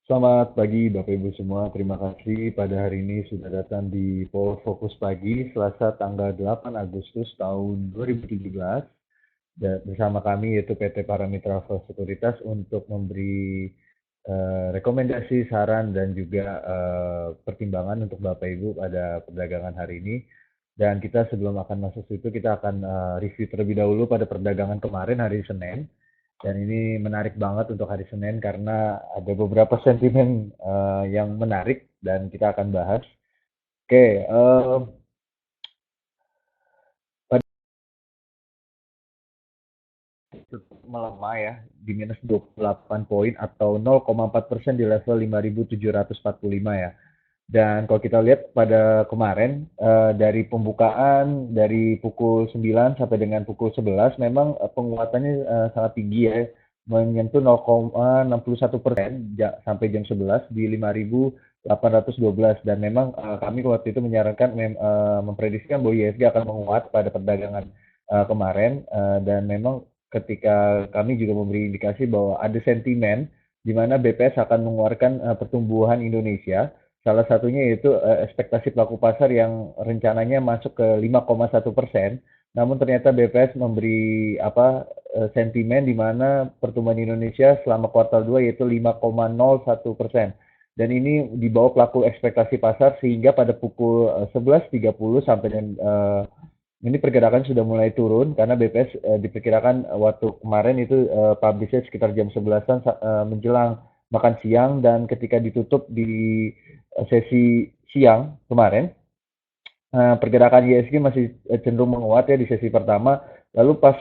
Selamat pagi Bapak Ibu semua. Terima kasih pada hari ini sudah datang di Power Fokus Pagi Selasa tanggal 8 Agustus tahun 2017. Dan bersama kami yaitu PT Paramitra Sekuritas untuk memberi rekomendasi, saran dan juga pertimbangan untuk Bapak Ibu pada perdagangan hari ini. Dan kita sebelum akan masuk situ kita akan review terlebih dahulu pada perdagangan kemarin hari Senin. Dan ini menarik banget untuk hari Senin karena ada beberapa sentimen yang menarik dan kita akan bahas. Oke, pada melemah ya di minus 28 poin atau 0,4% di level 5.745 ya. Dan kalau kita lihat pada kemarin dari pembukaan dari pukul 9 sampai dengan pukul 11 memang penguatannya sangat tinggi ya, menyentuh 0,61% sampai jam 11 di 5.812 dan memang kami waktu itu menyarankan memprediksikan bahwa IHSG akan menguat pada perdagangan kemarin dan memang ketika kami juga memberi indikasi bahwa ada sentimen di mana BPS akan mengeluarkan pertumbuhan Indonesia. Salah satunya yaitu ekspektasi pelaku pasar yang rencananya masuk ke 5,1%, namun ternyata BPS memberi sentimen di mana pertumbuhan Indonesia selama kuartal 2 yaitu 5,01%. Dan ini di bawah pelaku ekspektasi pasar sehingga pada pukul 11.30 sampai dengan ini pergerakan sudah mulai turun karena BPS diperkirakan waktu kemarin itu publishnya sekitar jam 11-an menjelang makan siang dan ketika ditutup di sesi siang kemarin pergerakan ISG masih cenderung menguat ya di sesi pertama. Lalu pas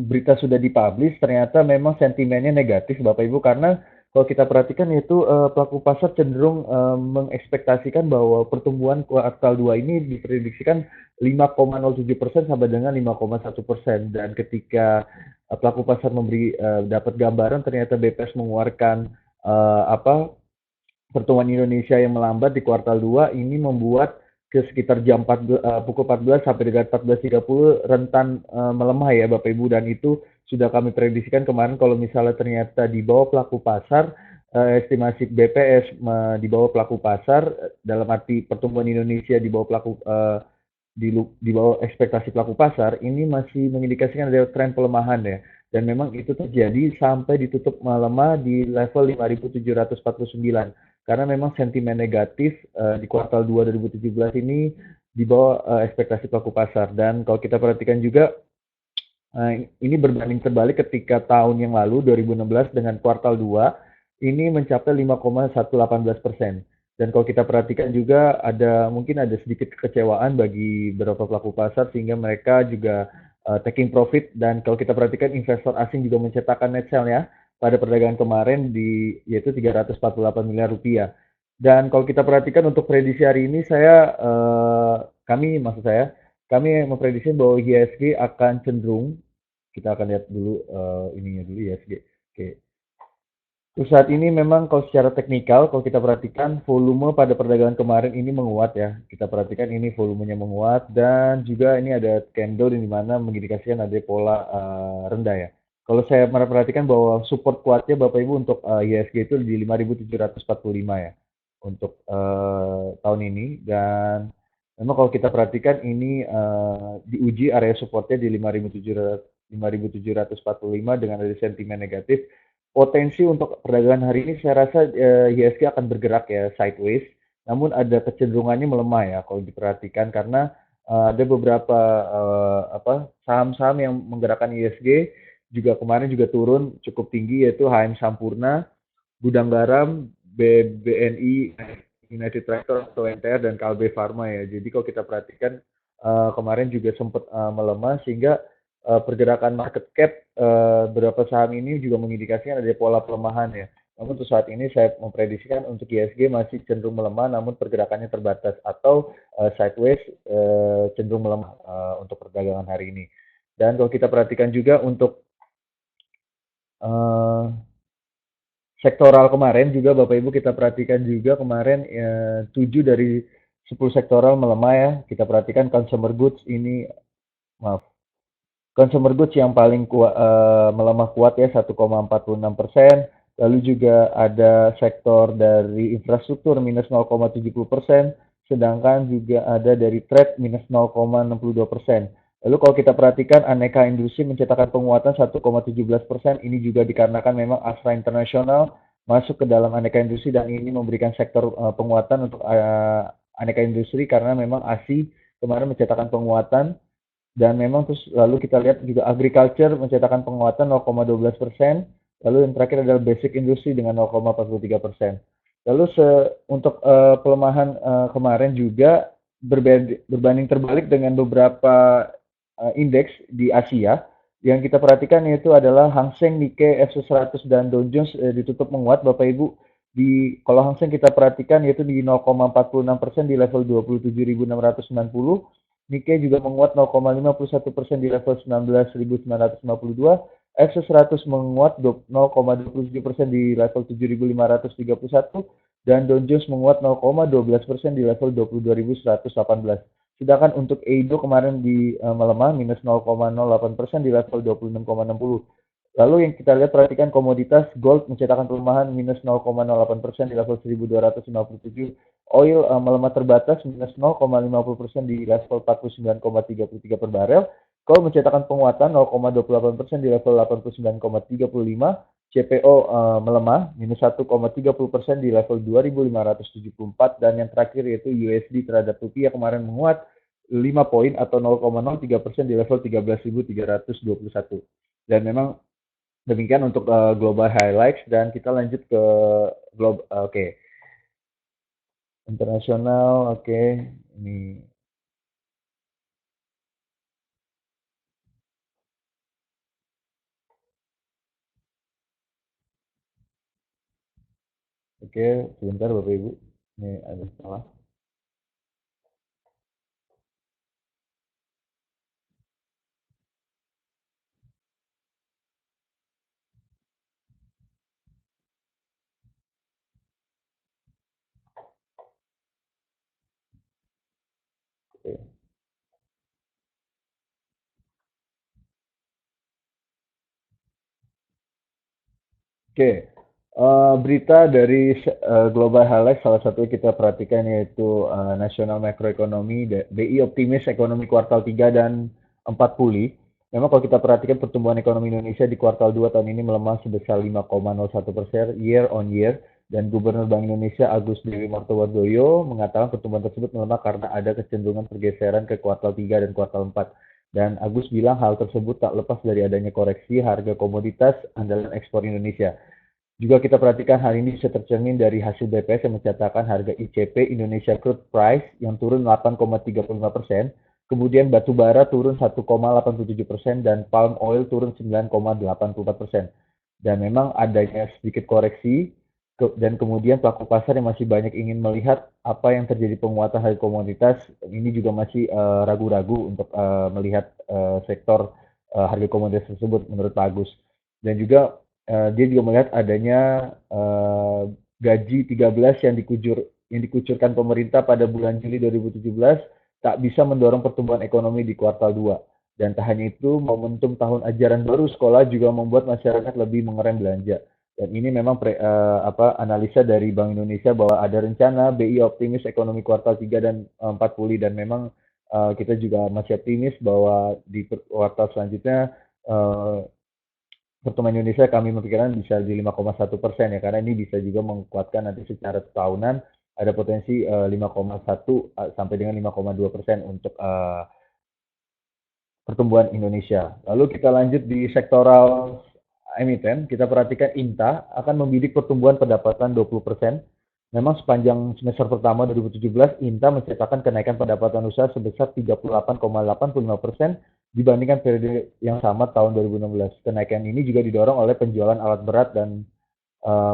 berita sudah dipublish ternyata memang sentimennya negatif Bapak Ibu karena kalau kita perhatikan itu pelaku pasar cenderung mengekspektasikan bahwa pertumbuhan kuartal 2 ini diprediksikan 5,07% sampai dengan 5,1% dan ketika pelaku pasar memberi dapat gambaran ternyata BPS mengeluarkan pertumbuhan Indonesia yang melambat di kuartal 2 ini membuat ke sekitar pukul 14 sampai dengan 14.30 rentan melemah ya Bapak Ibu dan itu sudah kami prediksikan kemarin kalau misalnya ternyata di bawah pelaku pasar estimasi BPS di bawah pelaku pasar dalam arti pertumbuhan Indonesia di bawah di bawah ekspektasi pelaku pasar ini masih mengindikasikan ada tren pelemahan ya dan memang itu terjadi sampai ditutup melemah di level 5.749 karena memang sentimen negatif di kuartal 2 2017 ini di bawah ekspektasi pelaku pasar dan kalau kita perhatikan juga ini berbanding terbalik ketika tahun yang lalu 2016 dengan kuartal 2 ini mencapai 5,118%. Dan kalau kita perhatikan juga mungkin ada sedikit kekecewaan bagi beberapa pelaku pasar sehingga mereka juga taking profit dan kalau kita perhatikan investor asing juga mencetakkan net sale ya pada perdagangan kemarin yaitu 348 miliar rupiah. Dan kalau kita perhatikan untuk prediksi hari ini kami memprediksi bahwa IHSG akan cenderung kita akan lihat dulu ininya dulu IHSG. Oke. Terus saat ini memang kalau secara teknikal, kalau kita perhatikan volume pada perdagangan kemarin ini menguat ya. Kita perhatikan ini volumenya menguat dan juga ini ada candle di mana mengindikasikan ada pola rendah ya. Kalau saya perhatikan bahwa support kuatnya Bapak Ibu untuk IHSG itu di 5.745 ya untuk tahun ini dan memang kalau kita perhatikan ini diuji area supportnya di 5.745 dengan ada sentimen negatif potensi untuk perdagangan hari ini saya rasa IHSG akan bergerak ya sideways, namun ada kecenderungannya melemah ya kalau diperhatikan karena ada beberapa saham-saham yang menggerakkan IHSG juga kemarin juga turun cukup tinggi yaitu HM Sampurna, Gudang Garam, BNI, United Tractor atau NTR dan Kalbe Pharma ya. Jadi kalau kita perhatikan kemarin juga sempat melemah sehingga pergerakan market cap beberapa saham ini juga mengindikasikan ada pola pelemahan ya. Namun untuk saat ini saya memprediksikan untuk IHSG masih cenderung melemah namun pergerakannya terbatas atau sideways cenderung melemah untuk perdagangan hari ini. Dan kalau kita perhatikan juga untuk sektoral kemarin juga Bapak Ibu kita perhatikan juga kemarin 7 dari 10 sektoral melemah ya. Kita perhatikan consumer goods ini consumer goods yang paling kuat, melemah kuat ya 1,46%, Lalu juga ada sektor dari infrastruktur minus 0,70%, sedangkan juga ada dari trade minus 0,62%. Lalu kalau kita perhatikan aneka industri mencetakkan penguatan 1,17%, ini juga dikarenakan memang Astra International masuk ke dalam aneka industri dan ini memberikan sektor penguatan untuk aneka industri karena memang ASI kemarin mencetakkan penguatan dan memang terus lalu kita lihat juga agriculture mencetakkan penguatan 0,12%, lalu yang terakhir adalah basic industry dengan 0,43%. Lalu untuk pelemahan kemarin juga berbanding terbalik dengan beberapa indeks di Asia yang kita perhatikan yaitu adalah Hang Seng, Nikkei, FTSE 100 dan Dow Jones ditutup menguat Bapak Ibu. Kalau Hang Seng kita perhatikan yaitu di 0,46% di level 27.690. Nikkei juga menguat 0,51% di level 19.952. FTSE 100 menguat 0,27% di level 7.531 dan Dow Jones menguat 0,12% di level 22.118. Sedangkan untuk Eido kemarin di melemah minus 0,08% di level 26,60. Lalu yang kita lihat perhatikan komoditas gold mencetakkan pelemahan minus 0,08% di level 1257. Oil melemah terbatas minus 0,50% di level 49,33 per barel. Coal mencetakkan penguatan 0,28% di level 89,35. CPO melemah minus 1,30% di level 2.574 dan yang terakhir yaitu USD terhadap rupiah kemarin menguat 5 poin atau 0,03% di level 13.321. Dan memang demikian untuk global highlights dan kita lanjut ke global. Oke. Internasional, oke. Ini oke, sebentar Bapak Ibu. Ini ada salah. Oke. Oke, berita dari Global Highlights salah satu kita perhatikan yaitu National Macroeconomy, BI optimis ekonomi kuartal 3 dan 4 pulih. Memang kalau kita perhatikan pertumbuhan ekonomi Indonesia di kuartal 2 tahun ini melemah sebesar 5,01% year on year dan Gubernur Bank Indonesia Agus Dewi Martowardoyo mengatakan pertumbuhan tersebut melemah karena ada kecenderungan pergeseran ke kuartal 3 dan kuartal 4. Dan Agus bilang hal tersebut tak lepas dari adanya koreksi harga komoditas andalan ekspor Indonesia. Juga kita perhatikan hari ini bisa tercermin dari hasil BPS yang mencatatkan harga ICP Indonesia Crude Price yang turun 8,35%, kemudian batu bara turun 1,87% dan palm oil turun 9,84%. Dan memang adanya sedikit koreksi dan kemudian pelaku pasar yang masih banyak ingin melihat apa yang terjadi penguatan harga komoditas ini juga masih ragu-ragu untuk melihat sektor harga komoditas tersebut menurut Pak Agus. Dan juga dia juga melihat adanya gaji 13 yang dikucurkan pemerintah pada bulan Juli 2017 tak bisa mendorong pertumbuhan ekonomi di kuartal 2. Dan tak hanya itu, momentum tahun ajaran baru sekolah juga membuat masyarakat lebih mengerem belanja. Dan ini memang analisa dari Bank Indonesia bahwa ada rencana BI optimis ekonomi kuartal 3 dan 4 pulih dan memang kita juga masih optimis bahwa di kuartal selanjutnya pertumbuhan Indonesia kami memperkirakan bisa di 5,1% ya karena ini bisa juga menguatkan nanti secara tahunan ada potensi 5,1 sampai dengan 5,2% untuk pertumbuhan Indonesia. Lalu kita lanjut di sektoral emiten, kita perhatikan INTA akan membidik pertumbuhan pendapatan 20%. Memang sepanjang semester pertama 2017, INTA mencatatkan kenaikan pendapatan usaha sebesar 38,85% dibandingkan periode yang sama tahun 2016. Kenaikan ini juga didorong oleh penjualan alat berat dan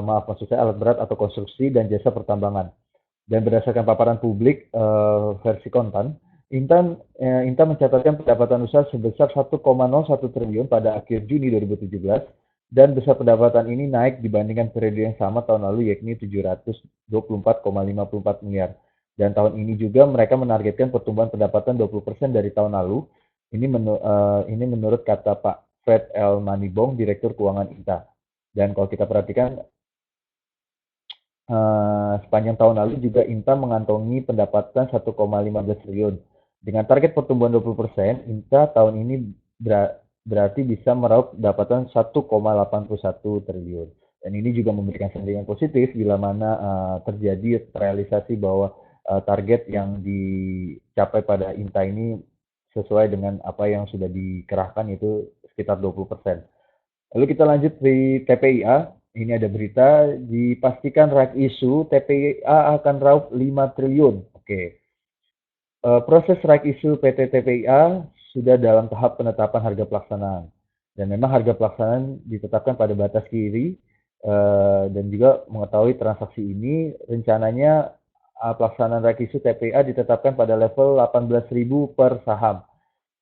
maksud saya alat berat atau konstruksi dan jasa pertambangan. Dan berdasarkan paparan publik versi kontan, Intan mencatatkan pendapatan usaha sebesar 1,01 triliun pada akhir Juni 2017 dan besar pendapatan ini naik dibandingkan periode yang sama tahun lalu yakni 724,54 miliar. Dan tahun ini juga mereka menargetkan pertumbuhan pendapatan 20% dari tahun lalu. Ini menurut kata Pak Fred L. Manibong, Direktur Keuangan INTA. Dan kalau kita perhatikan sepanjang tahun lalu juga Inta mengantongi pendapatan 1,15 triliun. Dengan target pertumbuhan 20%, Inta tahun ini berarti bisa meraup pendapatan 1,81 triliun. Dan ini juga memberikan sentimen positif bila mana terjadi realisasi bahwa target yang dicapai pada Inta ini sesuai dengan apa yang sudah dikerahkan, itu sekitar 20%. Lalu kita lanjut di TPIA. Ini ada berita, dipastikan right issue TPIA akan raup 5 triliun. Oke. Proses right issue PT TPIA sudah dalam tahap penetapan harga pelaksanaan. Dan memang harga pelaksanaan ditetapkan pada batas kiri, dan juga mengetahui transaksi ini rencananya pelaksanaan right issue TPIA ditetapkan pada level 18.000 per saham.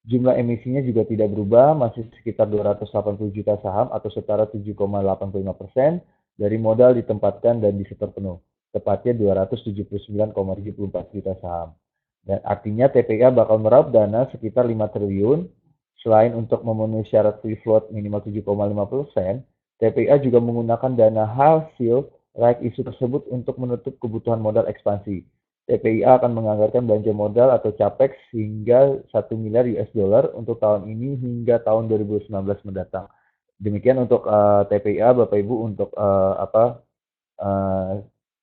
Jumlah emisinya juga tidak berubah, masih sekitar 280 juta saham atau setara 7,85% dari modal ditempatkan dan disetor penuh, tepatnya 279,74 juta saham. Dan artinya TPIA bakal meraup dana sekitar 5 triliun. Selain untuk memenuhi syarat free float minimal 7,5%, TPIA juga menggunakan dana hasil right issue tersebut untuk menutup kebutuhan modal ekspansi. TPIA akan menganggarkan belanja modal atau capex hingga 1 miliar US dollar untuk tahun ini hingga tahun 2019 mendatang. Demikian untuk TPIA, Bapak Ibu, untuk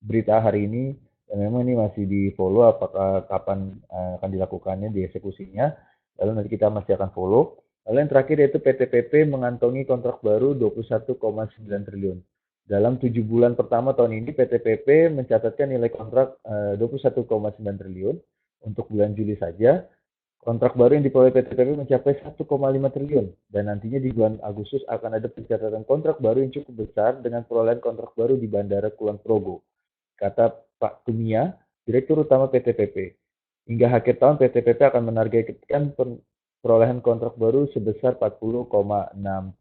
berita hari ini. Dan memang ini masih di follow apakah kapan akan dilakukannya, dieksekusinya. Lalu nanti kita masih akan follow. Lalu yang terakhir yaitu PT PP mengantongi kontrak baru 21,9 triliun. Dalam 7 bulan pertama tahun ini, PT PP mencatatkan nilai kontrak 21,9 triliun. Untuk bulan Juli saja, kontrak baru yang diperoleh PT PP mencapai 1,5 triliun. Dan nantinya di bulan Agustus akan ada pencatatan kontrak baru yang cukup besar dengan perolehan kontrak baru di Bandara Kulon Progo, kata Pak Tumia, Direktur Utama PT PP. Hingga akhir tahun, PT PP akan menargetkan perolehan kontrak baru sebesar 40,6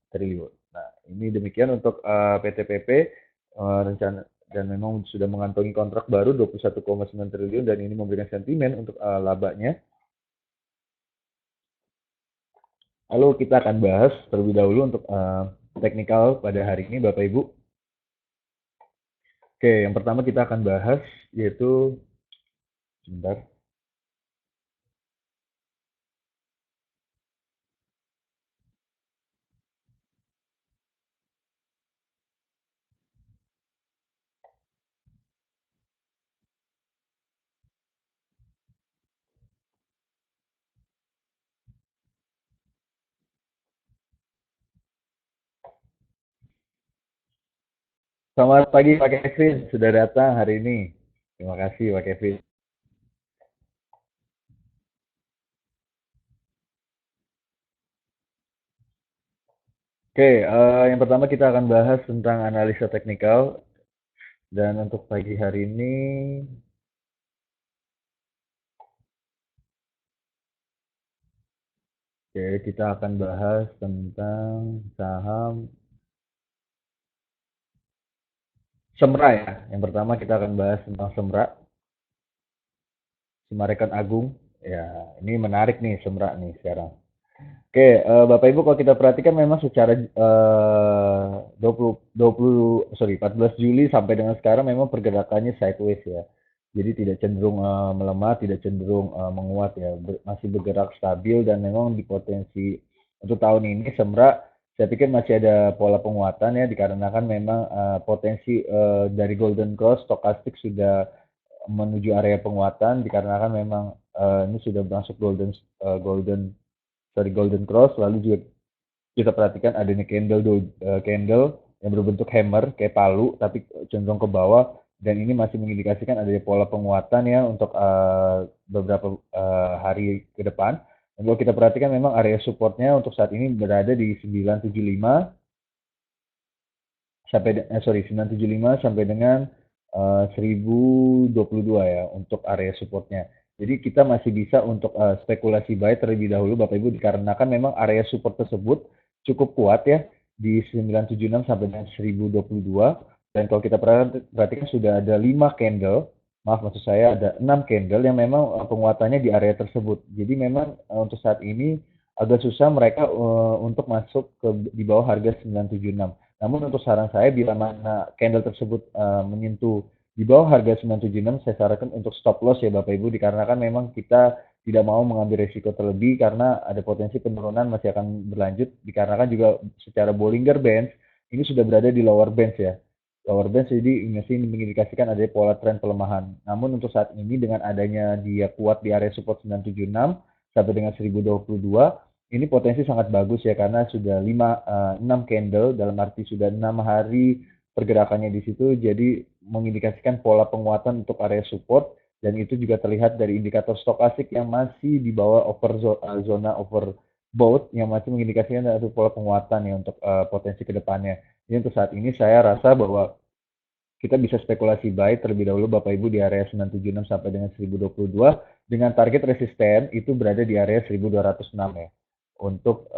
triliun. Nah, ini demikian untuk PT PP rencana, dan memang sudah mengantongi kontrak baru 21,9 triliun, dan ini memberikan sentimen untuk labanya. Lalu kita akan bahas terlebih dahulu untuk teknikal pada hari ini, Bapak Ibu. Oke, yang pertama kita akan bahas yaitu, sebentar. Selamat pagi Pak Kevin, sudah datang hari ini. Terima kasih Pak Kevin. Oke, yang pertama kita akan bahas tentang analisa teknikal. Dan untuk pagi hari ini, oke, kita akan bahas tentang saham Semra ya. Yang pertama kita akan bahas tentang Semra, Summarecon Agung. Ya, ini menarik nih Semra nih sekarang. Oke, Bapak Ibu, kalau kita perhatikan memang secara 14 Juli sampai dengan sekarang memang pergerakannya sideways ya. Jadi tidak cenderung melemah, tidak cenderung menguat ya, masih bergerak stabil, dan memang di potensi untuk tahun ini Semra saya pikir masih ada pola penguatan ya, dikarenakan memang potensi dari Golden Cross stokastik sudah menuju area penguatan, dikarenakan memang ini sudah masuk Golden Cross. Lalu juga kita perhatikan adanya candle yang berbentuk hammer kayak palu tapi cenderung ke bawah, dan ini masih mengindikasikan adanya pola penguatan ya untuk beberapa hari ke depan. Dan kalau kita perhatikan memang area supportnya untuk saat ini berada di 975 sampai dengan 1022 ya untuk area supportnya. Jadi kita masih bisa untuk spekulasi buy terlebih dahulu Bapak Ibu, dikarenakan memang area support tersebut cukup kuat ya di 976 sampai dengan 1022. Dan kalau kita perhatikan sudah ada 5 candle, maksud saya ada 6 candle yang memang penguatannya di area tersebut. Jadi memang untuk saat ini agak susah mereka untuk masuk di bawah harga 976. Namun untuk saran saya bila mana candle tersebut menyentuh di bawah harga 976, saya sarankan untuk stop loss ya Bapak Ibu, dikarenakan memang kita tidak mau mengambil resiko terlebih karena ada potensi penurunan masih akan berlanjut, dikarenakan juga secara Bollinger Bands ini sudah berada di lower bands ya. Lower bands jadi masih mengindikasikan adanya pola tren pelemahan. Namun untuk saat ini dengan adanya dia kuat di area support 976 sampai dengan 1022, ini potensi sangat bagus ya karena sudah 6 candle dalam arti sudah 6 hari pergerakannya di situ, jadi mengindikasikan pola penguatan untuk area support, dan itu juga terlihat dari indikator stokastik yang masih di bawah zona overbought yang masih mengindikasikan ada pola penguatan ya untuk potensi kedepannya. Jadi untuk saat ini saya rasa bahwa kita bisa spekulasi buy terlebih dahulu Bapak Ibu di area 976 sampai dengan 1022 dengan target resisten itu berada di area 1206 ya. Untuk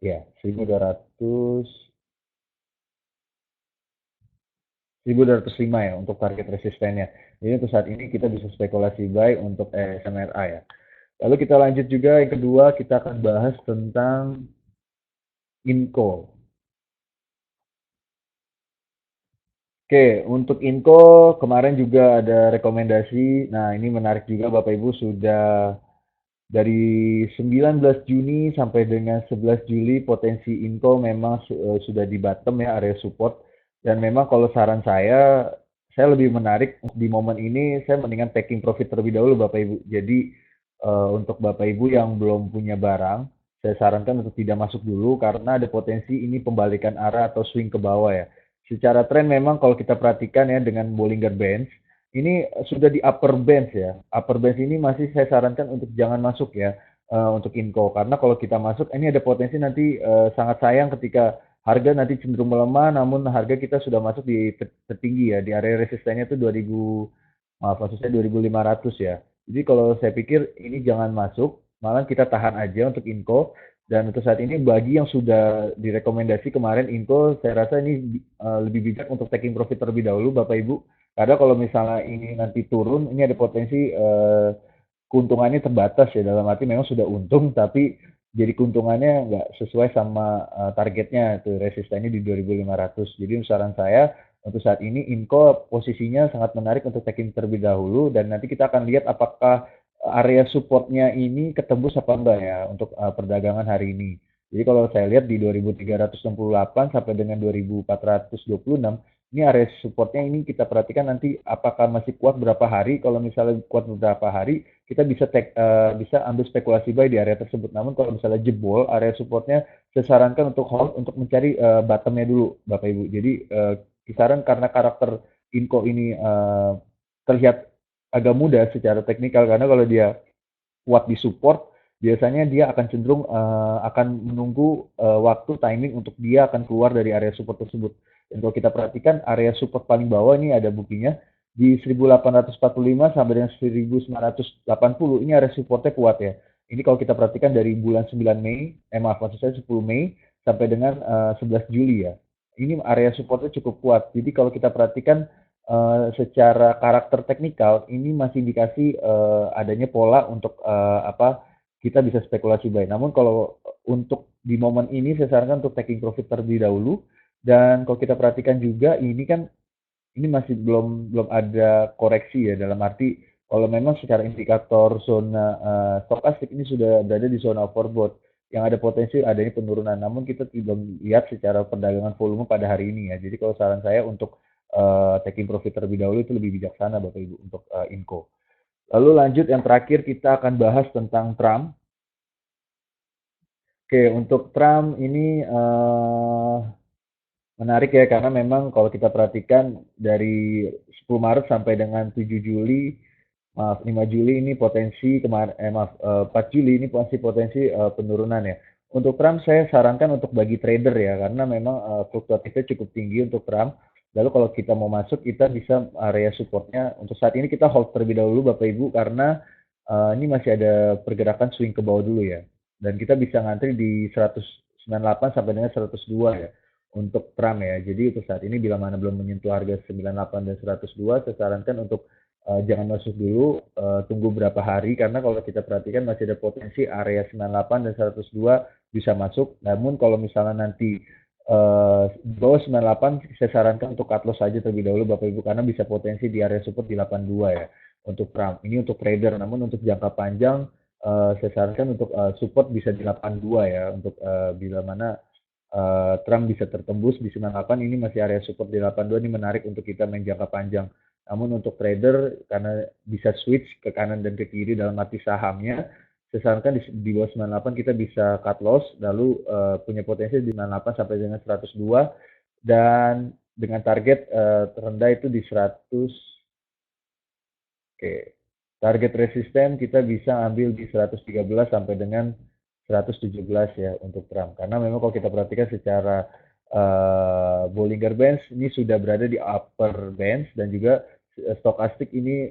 ya 1200 1205 ya untuk target resistennya. Jadi untuk saat ini kita bisa spekulasi buy untuk SMRA ya. Lalu kita lanjut juga yang kedua kita akan bahas tentang Inco. Oke, untuk Inco kemarin juga ada rekomendasi. Nah, ini menarik juga Bapak Ibu sudah dari 19 Juni sampai dengan 11 Juli potensi Inco memang sudah di bottom ya area support, dan memang kalau saran saya lebih menarik di momen ini saya mendingan taking profit terlebih dahulu Bapak Ibu. Jadi untuk Bapak Ibu yang belum punya barang, saya sarankan untuk tidak masuk dulu karena ada potensi ini pembalikan arah atau swing ke bawah ya. Secara tren memang kalau kita perhatikan ya dengan Bollinger Bands, ini sudah di upper bands ya. Upper bands ini masih saya sarankan untuk jangan masuk ya untuk Inco karena kalau kita masuk ini ada potensi nanti sangat sayang ketika harga nanti cenderung melemah namun harga kita sudah masuk di tertinggi ya di area resistennya itu 2000, maaf maksud saya 2500 ya. Jadi kalau saya pikir ini jangan masuk, malah kita tahan aja untuk Inco. Dan untuk saat ini bagi yang sudah direkomendasi kemarin Inco, saya rasa ini lebih bijak untuk taking profit terlebih dahulu Bapak Ibu. Karena kalau misalnya ini nanti turun, ini ada potensi keuntungannya terbatas ya dalam arti memang sudah untung tapi jadi keuntungannya nggak sesuai sama targetnya tuh resistennya di 2500. Jadi saran saya untuk saat ini Inco posisinya sangat menarik untuk taking terlebih dahulu dan nanti kita akan lihat apakah area supportnya ini ketembus apa enggak ya untuk perdagangan hari ini. Jadi kalau saya lihat di 2368 sampai dengan 2426 ini area supportnya ini kita perhatikan nanti apakah masih kuat berapa hari. Kalau misalnya kuat beberapa hari, kita bisa ambil spekulasi buy di area tersebut. Namun kalau misalnya jebol area supportnya, saya sarankan untuk hold untuk mencari bottomnya dulu, Bapak Ibu. Jadi kisaran karena karakter Inco ini terlihat agak mudah secara teknikal karena kalau dia kuat di support, biasanya dia akan cenderung akan menunggu waktu timing untuk dia akan keluar dari area support tersebut. Dan kalau kita perhatikan area support paling bawah ini ada buktinya di 1845 sampai dengan 1980 ini area supportnya kuat ya. Ini kalau kita perhatikan dari bulan 9 Mei, maaf maksud saya 10 Mei sampai dengan 11 Juli ya. Ini area supportnya cukup kuat. Jadi kalau kita perhatikan secara karakter teknikal ini masih indikasi adanya pola untuk apa kita bisa spekulasi buy. Namun kalau untuk di momen ini saya sarankan untuk taking profit terlebih dahulu. Dan kalau kita perhatikan juga ini kan ini masih belum belum ada koreksi ya dalam arti kalau memang secara indikator zona stokastik ini sudah berada di zona overbought yang ada potensi adanya penurunan. Namun kita tidak lihat secara perdagangan volume pada hari ini ya. Jadi kalau saran saya untuk taking profit terlebih dahulu itu lebih bijaksana Bapak Ibu untuk Inco. Lalu lanjut yang terakhir kita akan bahas tentang Trump. Oke, untuk Trump ini menarik ya karena memang kalau kita perhatikan dari 10 Maret sampai dengan 7 Juli, maaf 5 Juli ini potensi kemarin maaf 4 Juli ini masih potensi penurunan ya. Untuk Trump saya sarankan untuk bagi trader ya karena memang fluktuatifnya cukup tinggi untuk Trump. Lalu kalau kita mau masuk kita bisa area supportnya untuk saat ini kita hold terlebih dahulu Bapak Ibu karena ini masih ada pergerakan swing ke bawah dulu ya. Dan kita bisa ngantri di 198 sampai dengan 102 ya untuk Trump ya. Jadi untuk saat ini bila mana belum menyentuh harga 98 dan 102, saya sarankan untuk jangan masuk dulu, tunggu berapa hari karena kalau kita perhatikan masih ada potensi area 98 dan 102 bisa masuk. Namun kalau misalnya nanti di bawah 98 saya sarankan untuk cut loss saja terlebih dahulu Bapak Ibu karena bisa potensi di area support di 82 ya untuk Trump. Ini untuk trader, namun untuk jangka panjang saya sarankan untuk support bisa di 82 ya untuk bila mana Trump bisa tertembus di 98 ini masih area support di 82 ini menarik untuk kita main jangka panjang. Namun untuk trader karena bisa switch ke kanan dan ke kiri dalam arti sahamnya, saya sarankan di bawah 98 kita bisa cut loss lalu punya potensi di 98 sampai dengan 102 dan dengan target terendah itu di 100. Oke. Target resisten kita bisa ambil di 113 sampai dengan 117 ya untuk Trump. Karena memang kalau kita perhatikan secara Bollinger Bands ini sudah berada di upper bands dan juga stokastik ini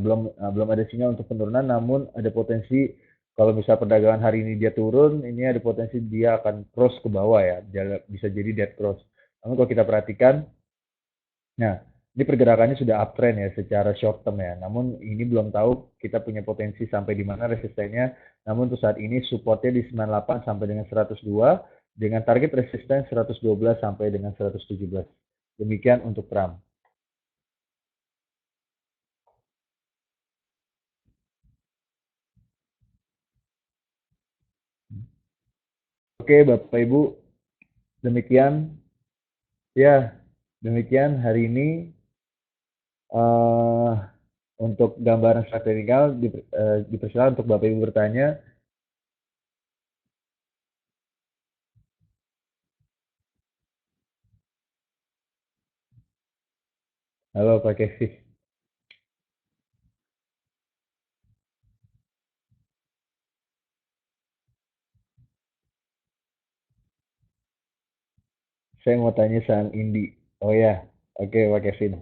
belum ada sinyal untuk penurunan namun ada potensi kalau misal perdagangan hari ini dia turun, ini ada potensi dia akan cross ke bawah ya. Bisa jadi dead cross. Namun kalau kita perhatikan nah, ini pergerakannya sudah uptrend ya secara short term ya. Namun ini belum tahu kita punya potensi sampai di mana resistennya. Namun untuk saat ini supportnya di 98 sampai dengan 102 dengan target resisten 112 sampai dengan 117. Demikian untuk Trump. Oke, Bapak Ibu, demikian ya, demikian hari ini uh, untuk gambaran strategikal dipersilakan untuk Bapak Ibu bertanya. Halo Pak Kevin. Saya mau tanya saham Indi. Oh ya, oke Pak Kevin.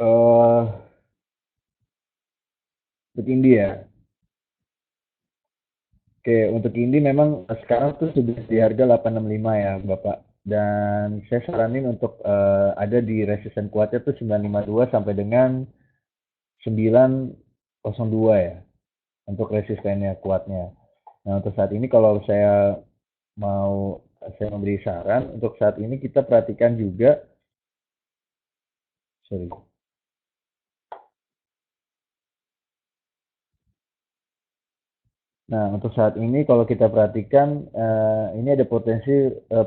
Eh, untuk Indi ya. Oke, untuk Indi memang sekarang tuh sudah di harga 865 ya, Bapak. Dan saya saranin untuk ada di resisten kuatnya tuh 952 sampai dengan 902 ya, untuk resistennya kuatnya. Nah, untuk saat ini kalau saya memberi saran, untuk saat ini kita perhatikan juga, sorry. Nah, untuk saat ini kalau kita perhatikan ini ada potensi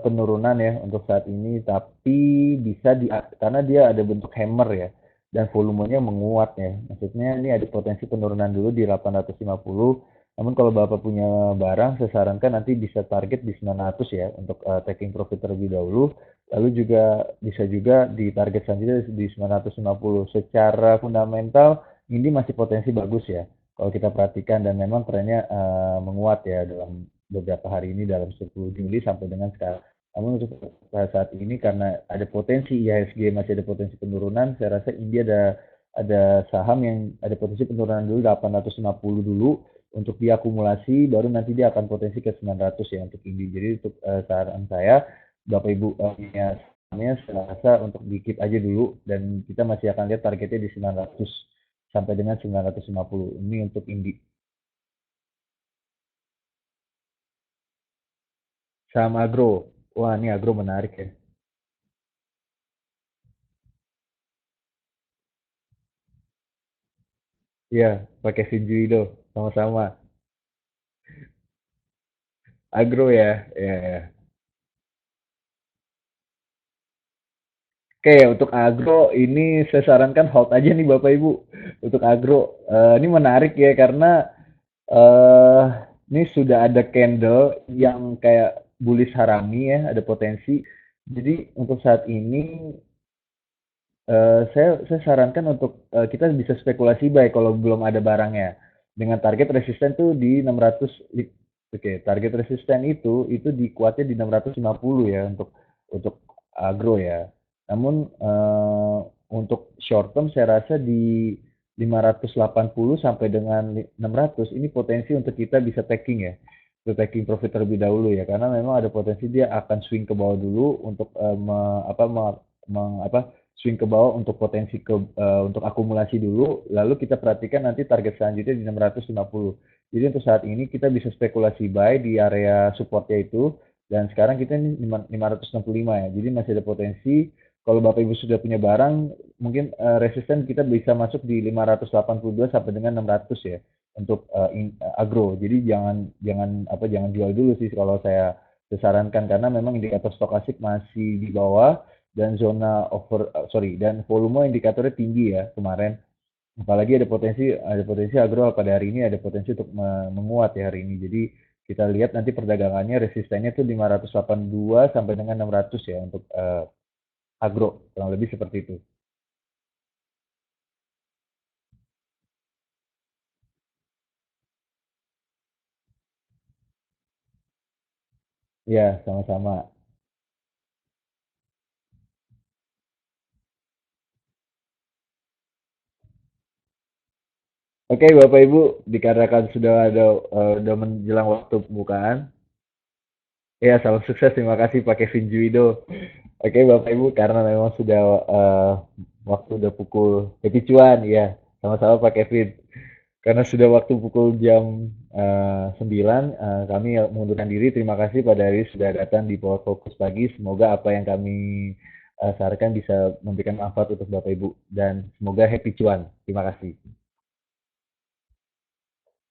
penurunan ya untuk saat ini, tapi bisa karena dia ada bentuk hammer ya dan volumenya menguat ya. Maksudnya ini ada potensi penurunan dulu di 850. Namun kalau Bapak punya barang, saya sarankan nanti bisa target di 900 ya untuk taking profit terlebih dahulu. Lalu juga bisa juga di target selanjutnya di 950. Secara fundamental ini masih potensi bagus ya kalau kita perhatikan dan memang trennya menguat ya dalam beberapa hari ini dalam 10 Juli sampai dengan sekarang. Namun untuk saat ini karena ada potensi IHSG masih ada potensi penurunan, saya rasa India ada saham yang ada potensi penurunan dulu 850 dulu untuk diakumulasi baru nanti dia akan potensi ke 900 ya untuk India. Jadi untuk saran saya Bapak Ibu punya sahamnya saya rasa untuk dikit aja dulu dan kita masih akan lihat targetnya di 900 sampai dengan 950. Ini untuk Indi. Saham agro. Wah, ini agro menarik ya. Iya, pakai Sinjuido. Sama-sama. Agro ya. Ya, ya. Oke, untuk agro ini saya sarankan hold aja nih Bapak Ibu. Untuk agro. Ini menarik ya karena eh ini sudah ada candle yang kayak bullish harami ya, ada potensi. Jadi untuk saat ini saya sarankan untuk kita bisa spekulasi buy kalau belum ada barangnya. Dengan target resisten tuh di 600. Oke, target resisten itu di kuatnya di 650 ya untuk agro ya. Namun untuk short term saya rasa di 580 sampai dengan 600 ini potensi untuk kita bisa taking ya. taking profit terlebih dahulu ya, karena memang ada potensi dia akan swing ke bawah dulu untuk swing ke bawah untuk potensi untuk akumulasi dulu, lalu kita perhatikan nanti target selanjutnya di 650. Jadi untuk saat ini kita bisa spekulasi buy di area supportnya itu, dan sekarang kita ini 565 ya, jadi masih ada potensi kalau Bapak Ibu sudah punya barang, mungkin resisten kita bisa masuk di 582 sampai dengan 600 ya untuk agro. Jadi jangan jual dulu sih kalau saya sarankan, karena memang indikator stokastik masih di bawah dan dan volume indikatornya tinggi ya kemarin. Apalagi ada potensi agro pada hari ini ada potensi untuk menguat ya hari ini. Jadi kita lihat nanti perdagangannya resistennya tuh 582 sampai dengan 600 ya untuk agro, kurang lebih seperti itu. Ya, sama-sama. Oke, Bapak Ibu, dikarenakan udah menjelang waktu pembukaan. Ya, salam sukses. Terima kasih Pak Kevin Juwido. Oke, Bapak Ibu, karena memang sudah waktu udah pukul happy cuan, ya. Sama-sama Pak Kevin. Karena sudah waktu pukul jam 9, kami mengundurkan diri. Terima kasih Pak Dari sudah datang di Power Focus pagi. Semoga apa yang kami sarankan bisa memberikan manfaat untuk Bapak Ibu dan semoga happy cuan. Terima kasih.